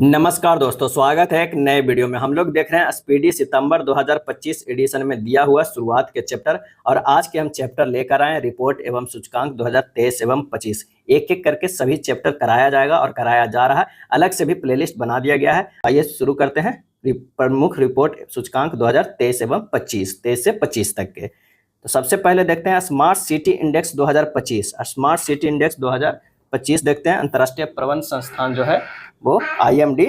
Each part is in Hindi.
नमस्कार दोस्तों, स्वागत है एक नए वीडियो में। हम लोग देख रहे हैं स्पीडी सितंबर 2025 एडिशन में दिया हुआ शुरुआत के चैप्टर। और आज के हम चैप्टर लेकर आए हैं रिपोर्ट एवं सूचकांक 2023 एवं 25। एक एक करके सभी चैप्टर कराया जाएगा और कराया जा रहा है। अलग से भी प्लेलिस्ट बना दिया गया है। आइए शुरू करते हैं प्रमुख रिपोर्ट सूचकांक 2023 एवं 25, 23 से 25 तक के। तो सबसे पहले देखते हैं smart city index 2025। Smart city index 2025 देखते हैं। अंतर्राष्ट्रीय प्रबंध संस्थान जो है वो IMD।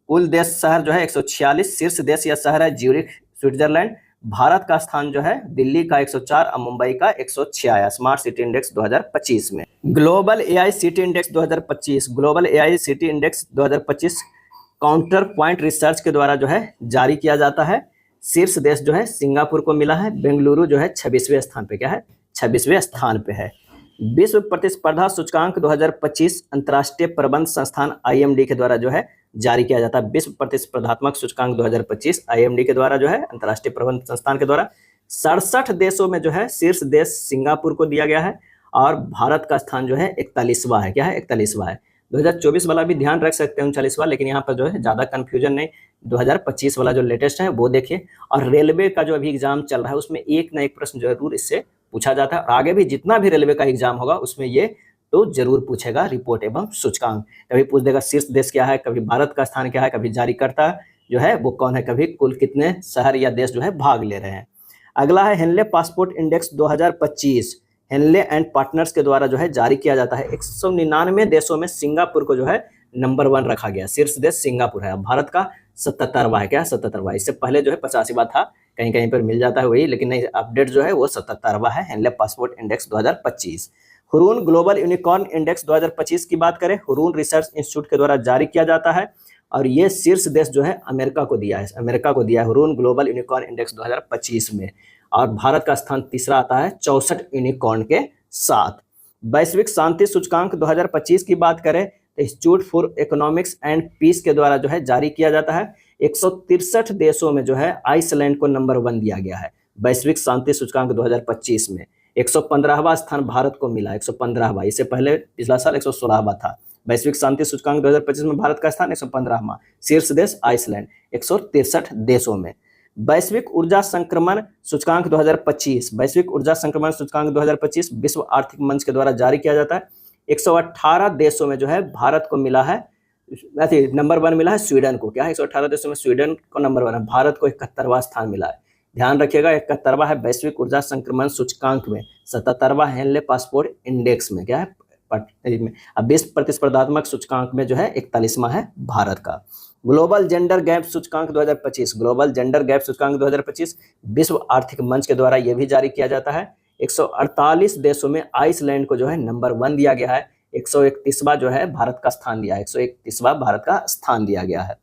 कुल देश शहर जो है 146, शीर्ष देश या शहर है ज्यूरिख स्विट्जरलैंड। भारत का स्थान जो है दिल्ली का 104 और मुंबई का 106 स्मार्ट सिटी इंडेक्स 2025 में। Global AI city index 2025, global AI city index 2025 counter point research के द्वारा जो है जारी किया जाता है। शीर्ष देश जो है सिंगापुर को मिला है। बेंगलुरु जो है 26वें स्थान पे, क्या है 26वें स्थान पे है। विश्व प्रतिस्पर्धा सूचकांक 2025 अंतर्राष्ट्रीय प्रबंध संस्थान IMD के द्वारा जो है जारी किया जाता है। विश्व प्रतिस्पर्धात्मक सूचकांक 2025 IMD के द्वारा जो है अंतर्राष्ट्रीय प्रबंध संस्थान के द्वारा 67 देशों में जो है शीर्ष देश सिंगापुर को दिया गया है और भारत का स्थान जो है 41वां है। क्या है 41वां है। 2024 वाला भी ध्यान रख सकते हैं 39वां, लेकिन यहाँ पर जो है ज्यादा कंफ्यूजन नहीं। 2025 वाला जो लेटेस्ट है वो देखिए। और रेलवे का जो अभी एग्जाम चल रहा है उसमें एक ना एक प्रश्न जरूर इससे पूछा जाता है। और आगे भी जितना भी रेलवे का एग्जाम होगा उसमें ये तो जरूर पूछेगा रिपोर्ट एवं सूचकांक। कभी पूछ देगा शीर्ष देश क्या है, कभी भारत का स्थान क्या है, कभी जारीकर्ता जो है वो कौन है, कभी कुल कितने शहर या देश जो है भाग ले रहे हैं। अगला है Henley passport index 2025। Henley and partners के द्वारा जो है जारी किया जाता है। 199 देशों में सिंगापुर को जो है नंबर 1 रखा गया। शीर्ष देश सिंगापुर है। भारत का 77वां है। क्या 77वां। इससे पहले जो है 85वां था, कहीं कहीं पर मिल जाता है वही, लेकिन नहीं, अपडेट जो है वो 77वां है। Henley passport index 2025। Hurun global unicorn index 2025 की बात करें, हुरून रिसर्च इंस्टीट्यूट के द्वारा जारी किया जाता है और ये शीर्ष देश जो है अमेरिका को दिया है। अमेरिका को दिया है हुरून ग्लोबल यूनिकॉर्न इंडेक्स 2025 में। और भारत का स्थान तीसरा आता है 64 यूनिकॉर्न के साथ। वैश्विक शांति सूचकांक 2025 की बात करें तो institute for economics and peace के द्वारा जो है जारी किया जाता है। 163 देशों में जो है आइसलैंड को नंबर 1 दिया गया है वैश्विक शांति सूचकांक 2025 में। 115वां स्थान भारत को मिला। 115वां। इससे पहले पिछला साल 116वां था। वैश्विक शांति सूचकांक 2025 में भारत का स्थान 115वां। शीर्ष देश आइसलैंड 163 देशों में। वैश्विक ऊर्जा संक्रमण सूचकांक 2025, वैश्विक ऊर्जा संक्रमण सूचकांक 2025 विश्व आर्थिक मंच के द्वारा जारी किया जाता है। 118 देशों में जो है भारत को मिला है, नंबर 1 मिला है स्वीडन को। क्या है 118 देशों में स्वीडन को नंबर 1 है। भारत को 71वां स्थान मिला है। ध्यान रखिएगा 71वां है वैश्विक ऊर्जा संक्रमण सूचकांक में, 77वां हेनले पासपोर्ट इंडेक्स में। क्या है अब विश्व प्रतिस्पर्धात्मक सूचकांक में जो है 41वां है भारत का। ग्लोबल जेंडर गैप सूचकांक 2025, ग्लोबल जेंडर गैप सूचकांक 2025 विश्व आर्थिक मंच के द्वारा यह भी जारी किया जाता है। 148 देशों में आइसलैंड को जो है नंबर 1 दिया गया है। 131वां जो है भारत का स्थान दिया है। 131वां भारत का स्थान दिया गया है।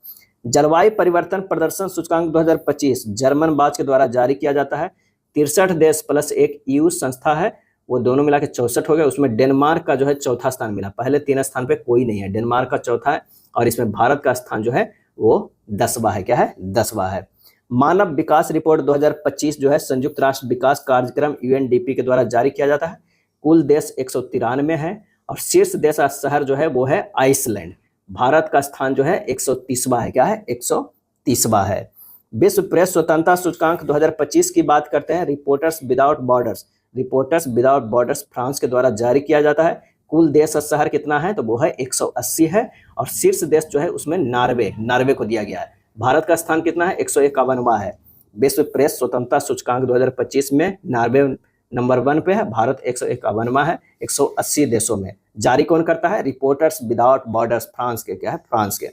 जलवायु परिवर्तन प्रदर्शन सूचकांक 2025 जर्मन बाज के द्वारा जारी किया जाता है। 63 देश प्लस एक EU संस्था है, वो दोनों मिला के 64 हो गए। उसमें डेनमार्क का जो है चौथा स्थान मिला। पहले 3 स्थान पे कोई नहीं है, डेनमार्क का चौथा है और इसमें भारत का स्थान जो है वो 10वां है। क्या है 10वां है। मानव विकास रिपोर्ट 2025 जो है संयुक्त राष्ट्र विकास कार्यक्रम UNDP के द्वारा जारी किया जाता है। कुल देश 193 है और शीर्ष देश शहर जो है वो है आइसलैंड। भारत का स्थान जो है 130वां है। क्या है 130वां है। विश्व प्रेस स्वतंत्रता सूचकांक 2025 की बात करते हैं। Reporters without borders, reporters without borders France के द्वारा जारी किया जाता है। कुल देश और शहर कितना है तो वो है 180 है और शीर्ष देश जो है उसमें नार्वे को दिया गया है। भारत का स्थान कितना है 151वां है। विश्व प्रेस स्वतंत्रता सूचकांक 2025 में नार्वे नंबर 1 पे है, भारत 151वां है 180 देशों में। जारी कौन करता है? रिपोर्टर्स विदाउट बॉर्डर्स फ्रांस के। क्या है फ्रांस के।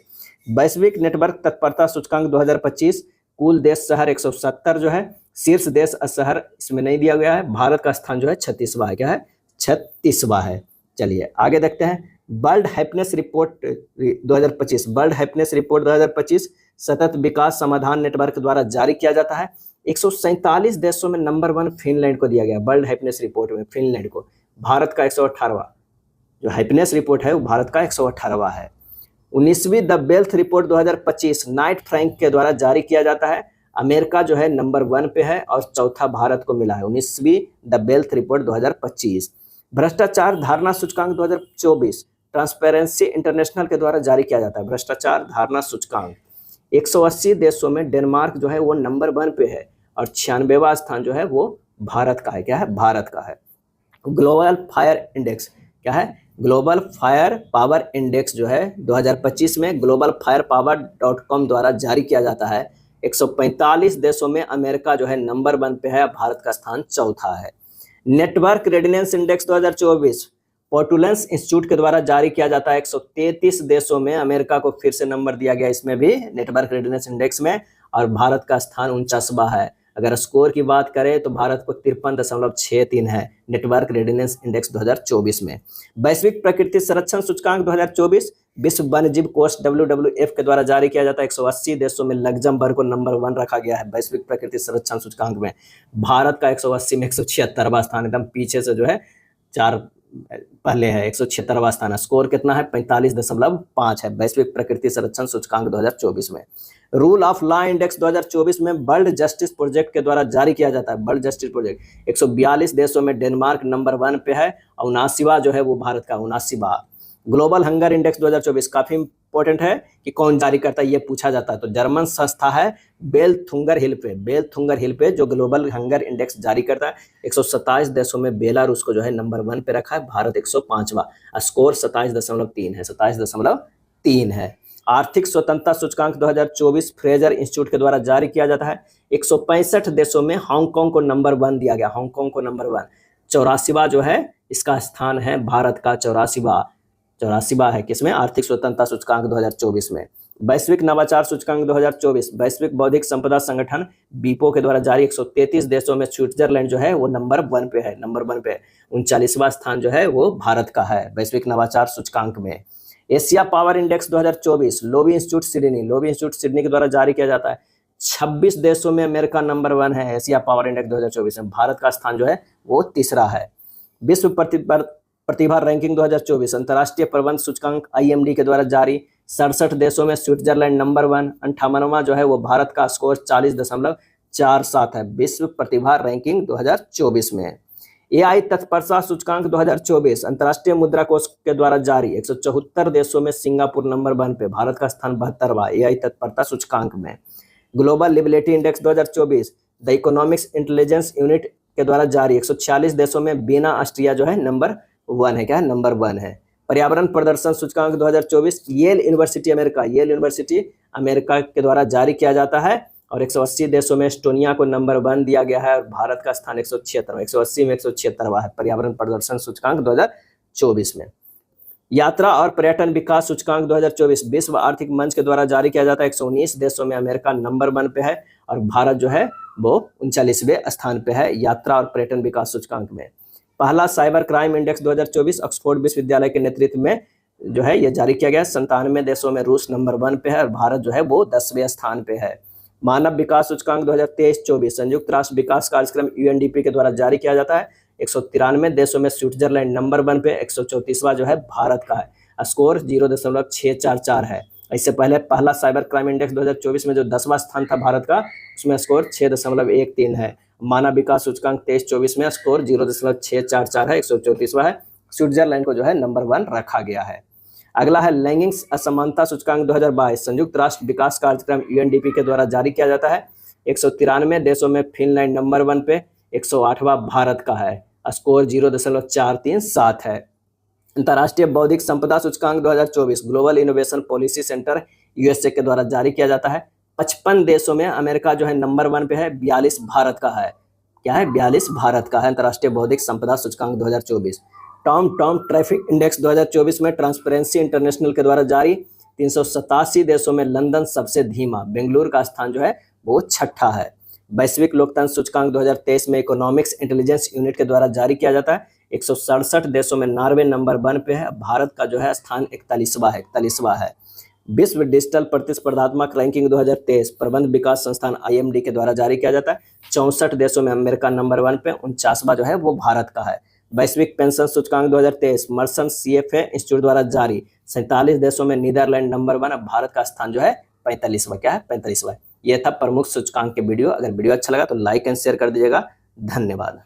वैश्विक नेटवर्क तत्परता सूचकांक 2025 कुल देश शहर 170 जो है, शीर्ष देश शहर इसमें नहीं दिया गया है। भारत का स्थान जो है 36वां है। क्या है 36वां है। चलिए आगे देखते हैं। World happiness report 2025, world happiness report 2025 सतत विकास समाधान नेटवर्क द्वारा जारी किया जाता है। 147 देशों में नंबर 1 फिनलैंड को दिया गया वर्ल्ड हैप्पीनेस रिपोर्ट में, फिनलैंड को। भारत का 118वां जो हैप्पीनेस रिपोर्ट है वो भारत का 118वां है। 19वीं the wealth report 2025 Knight Frank के द्वारा जारी किया जाता है। अमेरिका जो है नंबर 1 पे है और चौथा भारत को मिला है। 19वीं द वेल्थ रिपोर्ट 2025। भ्रष्टाचार धारणा सूचकांक 2024 ट्रांसपेरेंसी इंटरनेशनल के द्वारा जारी किया जाता है। भ्रष्टाचार धारणा सूचकांक 180 देशों में डेनमार्क जो है वो नंबर 1 पे है और 96वां स्थान जो है वो भारत का है। क्या है? भारत का है। ग्लोबल फायर इंडेक्स क्या है? ग्लोबल फायर पावर इंडेक्स जो है 2025 में ग्लोबल फायर पावर.com द्वारा जारी किया जाता है। 145 देशों में अमेरिका जो है नंबर 1 पे है, भारत का स्थान चौथा है। नेटवर्क रेडिनेंस इंडेक्स 2024 पोर्टुलेंस इंस्टीट्यूट के द्वारा जारी किया जाता है। 133 देशों में अमेरिका को फिर से नंबर दिया गया इसमें भी नेटवर्क रेडिनेंस इंडेक्स में, और भारत का स्थान 49वां है। अगर स्कोर की बात करें तो भारत को 53.63 है नेटवर्क रेडिनेंस इंडेक्स 2024 में। वैश्विक प्रकृति संरक्षण सूचकांक 2024 विश्व वन्यजीव कोष WWF के द्वारा जारी किया जाता है। 180 देशों में लग्जमबर्ग को नंबर 1 रखा गया है वैश्विक प्रकृति संरक्षण सूचकांक में। भारत का 180 में 176वां स्थान, एकदम पीछे से जो है 4 पहले है, 176वां स्थान है। स्कोर कितना है? 45.5 है वैश्विक प्रकृति संरक्षण सूचकांक 2024 में। रूल ऑफ लॉ इंडेक्स 2024 में वर्ल्ड जस्टिस प्रोजेक्ट के द्वारा जारी किया जाता है। वर्ल्ड जस्टिस प्रोजेक्ट 142 देशों में डेनमार्क नंबर 1 पे है और 79वां जो है वो भारत का 79वां। ग्लोबल हंगर इंडेक्स 2024 काफी इंपॉर्टेंट है कि कौन जारी करता है, ये पूछा जाता है। तो जर्मन संस्था है बेलथुंगर हिल पे जो ग्लोबल हंगर इंडेक्स जारी करता है। 127 देशों में बेलारूस को जो है नंबर 1 पे रखा है, भारत 105वां। स्कोर 27.3 है, 27.3 है। आर्थिक स्वतंत्रता सूचकांक 2024 फ्रेजर इंस्टीट्यूट के द्वारा जारी किया जाता है। 165 देशों में हांगकांग को नंबर 1 दिया गया, हांगकांग को नंबर 1। 84वां जो है इसका स्थान है भारत का, 84वां है किसमें? आर्थिक स्वतंत्रता सूचकांक 2024 में। वैश्विक नवाचार सूचकांक 2024 वैश्विक बौद्धिक संपदा संगठन बीपो के द्वारा जारी 133 देशों में स्विट्जरलैंड जो है वो नंबर 1 पे है, नंबर 1 पे। 39वां स्थान जो है वो भारत का है वैश्विक नवाचार सूचकांक में। Asia power index 2024 Loewi institute Sydney के द्वारा जारी किया जाता है। 26 देशों में अमेरिका नंबर 1 है एशिया पावर इंडेक्स 2024 में, भारत का स्थान जो है वो तीसरा है। विश्व प्रतिभा रैंकिंग 2024 अंतर्राष्ट्रीय प्रबंध सूचकांक IMD के द्वारा जारी 67 देशों में स्विट्जरलैंड नंबर 1। 58वां जो है वो भारत का, स्कोर 40.47 है विश्व प्रतिभा रैंकिंग 2024 में। AI तत्परता सूचकांक 2024 अंतर्राष्ट्रीय मुद्रा कोष के द्वारा जारी 174 देशों में सिंगापुर नंबर 1 पे, भारत का स्थान 72वां AI तत्परता सूचकांक में। Global liberty index 2024 the economics intelligence unit के द्वारा जारी 146 देशों में बीना ऑस्ट्रिया जो है नंबर 1 है। क्या है? नंबर 1 है। पर्यावरण प्रदर्शन सूचकांक 2024 येल यूनिवर्सिटी अमेरिका के द्वारा जारी किया जाता है और 180 देशों में एस्टोनिया को नंबर 1 दिया गया है और भारत का स्थान 180 में 176वां है पर्यावरण प्रदर्शन सूचकांक 2024 में। यात्रा और पर्यटन विकास सूचकांक 2024 विश्व आर्थिक मंच के द्वारा जारी किया जाता है। 119 देशों में अमेरिका नंबर 1 पे है और भारत जो है वो 39वें स्थान पे है यात्रा और पर्यटन विकास सूचकांक में। पहला साइबर क्राइम इंडेक्स 2024 ऑक्सफोर्ड विश्वविद्यालय के नेतृत्व में जो है ये जारी किया गया। 97 देशों में रूस नंबर 1 पे है और भारत जो है वो 10वें स्थान पे है। मानव विकास सूचकांक 2023-24 संयुक्त राष्ट्र विकास कार्यक्रम UNDP के द्वारा जारी किया जाता है। 193 देशों में स्विट्जरलैंड नंबर 1 पे, 134वां जो है भारत का है, स्कोर 0.644 है। इससे पहले पहला साइबर क्राइम इंडेक्स 2024 में जो 10वां स्थान था भारत का, उसमें स्कोर 6.13 है। मानव विकास सूचकांक 23-24 में स्कोर 0.644 है, 134वां है। स्विट्जरलैंड को जो है नंबर 1 रखा गया है। अगला है लैंगिक असमानता सूचकांक 2022 संयुक्त राष्ट्र विकास कार्यक्रम UNDP के द्वारा जारी किया जाता है। 193 देशों में फिनलैंड नंबर 1 पे, 108वां भारत का है, स्कोर 0.437 है। अंतर्राष्ट्रीय बौद्धिक संपदा सूचकांक 2024 global innovation policy centre USA के द्वारा जारी किया जाता है। 55 देशों में अमेरिका जो है नंबर 1 पे है, 42 भारत का है। क्या है? 42 भारत का है अंतर्राष्ट्रीय बौद्धिक संपदा सूचकांक 2024। टॉम ट्रैफिक इंडेक्स 2024 में ट्रांसपेरेंसी इंटरनेशनल के द्वारा जारी 387 देशों में लंदन सबसे धीमा, बेंगलुरु का स्थान जो है वो 6ठा है। वैश्विक लोकतंत्र सूचकांक 2023 में इकोनॉमिक्स इंटेलिजेंस यूनिट के द्वारा जारी किया जाता है। 167 देशों में नॉर्वे नंबर 1 पे है, भारत का जो है स्थान 41वां है। विश्व डिजिटल प्रतिस्पर्धात्मक रैंकिंग 2023 प्रबंध विकास संस्थान IMD के द्वारा जारी किया जाता है। 64 देशों में अमेरिका नंबर 1 पे, 49वां जो है वो भारत का है। वैश्विक पेंशन सूचकांक 2023 मर्सन CFA इंस्टीट्यूट द्वारा जारी 47 देशों में नीदरलैंड नंबर 1, भारत का स्थान जो है 45वां। क्या है? 45वां। ये था प्रमुख सूचकांक के वीडियो। अगर वीडियो अच्छा लगा तो लाइक एंड शेयर कर दीजिएगा। धन्यवाद।